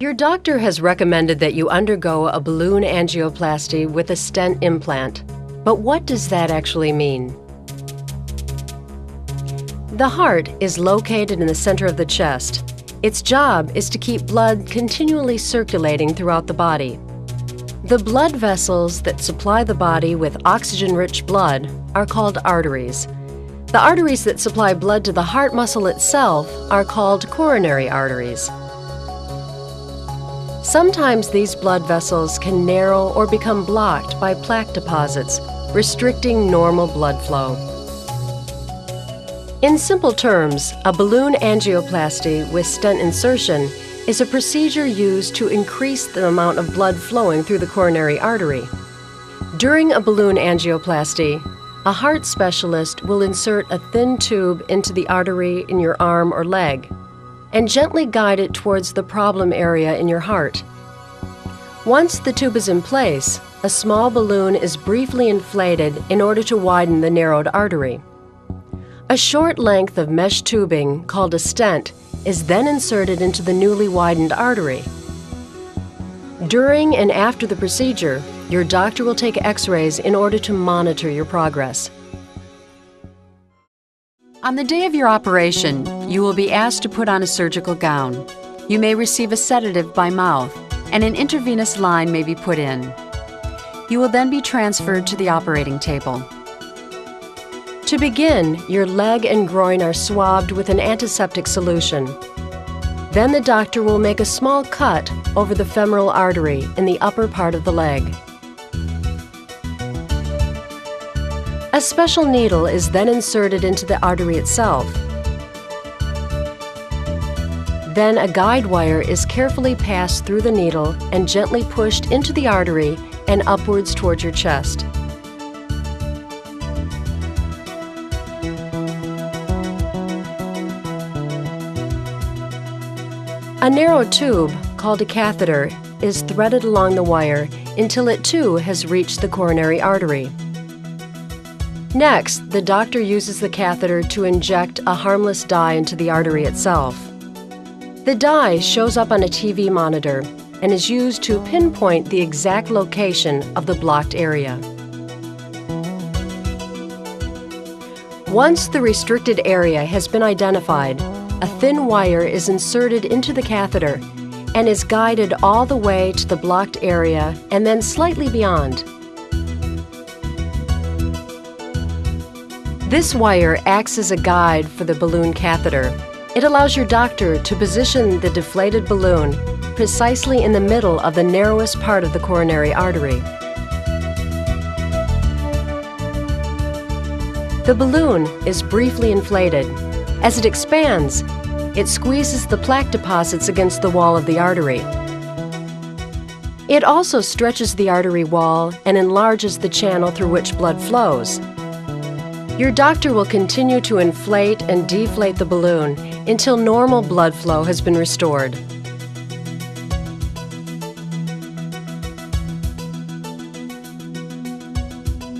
Your doctor has recommended that you undergo a balloon angioplasty with a stent implant. But what does that actually mean? The heart is located in the center of the chest. Its job is to keep blood continually circulating throughout the body. The blood vessels that supply the body with oxygen-rich blood are called arteries. The arteries that supply blood to the heart muscle itself are called coronary arteries. Sometimes these blood vessels can narrow or become blocked by plaque deposits, restricting normal blood flow. In simple terms, a balloon angioplasty with stent insertion is a procedure used to increase the amount of blood flowing through the coronary artery. During a balloon angioplasty, a heart specialist will insert a thin tube into the artery in your arm or leg and gently guide it towards the problem area in your heart. Once the tube is in place, a small balloon is briefly inflated in order to widen the narrowed artery. A short length of mesh tubing, called a stent, is then inserted into the newly widened artery. During and after the procedure, your doctor will take X-rays in order to monitor your progress. On the day of your operation, you will be asked to put on a surgical gown. You may receive a sedative by mouth, and an intravenous line may be put in. You will then be transferred to the operating table. To begin, your leg and groin are swabbed with an antiseptic solution. Then the doctor will make a small cut over the femoral artery in the upper part of the leg. A special needle is then inserted into the artery itself. Then a guide wire is carefully passed through the needle and gently pushed into the artery and upwards towards your chest. A narrow tube, called a catheter, is threaded along the wire until it too has reached the coronary artery. Next, the doctor uses the catheter to inject a harmless dye into the artery itself. The dye shows up on a TV monitor and is used to pinpoint the exact location of the blocked area. Once the restricted area has been identified, a thin wire is inserted into the catheter and is guided all the way to the blocked area and then slightly beyond. This wire acts as a guide for the balloon catheter. It allows your doctor to position the deflated balloon precisely in the middle of the narrowest part of the coronary artery. The balloon is briefly inflated. As it expands, it squeezes the plaque deposits against the wall of the artery. It also stretches the artery wall and enlarges the channel through which blood flows. Your doctor will continue to inflate and deflate the balloon until normal blood flow has been restored.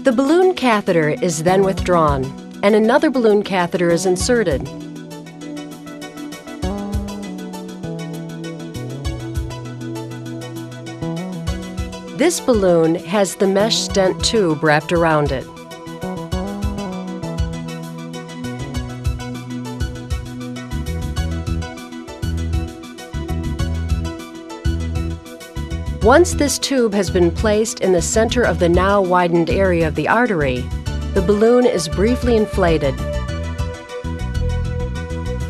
The balloon catheter is then withdrawn, and another balloon catheter is inserted. This balloon has the mesh stent tube wrapped around it. Once this tube has been placed in the center of the now widened area of the artery, the balloon is briefly inflated.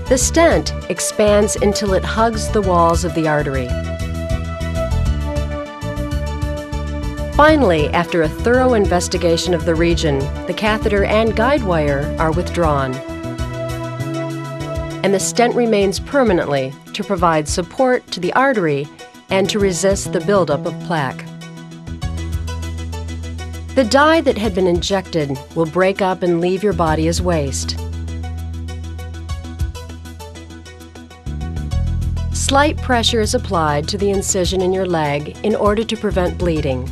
The stent expands until it hugs the walls of the artery. Finally, after a thorough investigation of the region, the catheter and guide wire are withdrawn, and the stent remains permanently to provide support to the artery and to resist the buildup of plaque. The dye that had been injected will break up and leave your body as waste. Slight pressure is applied to the incision in your leg in order to prevent bleeding.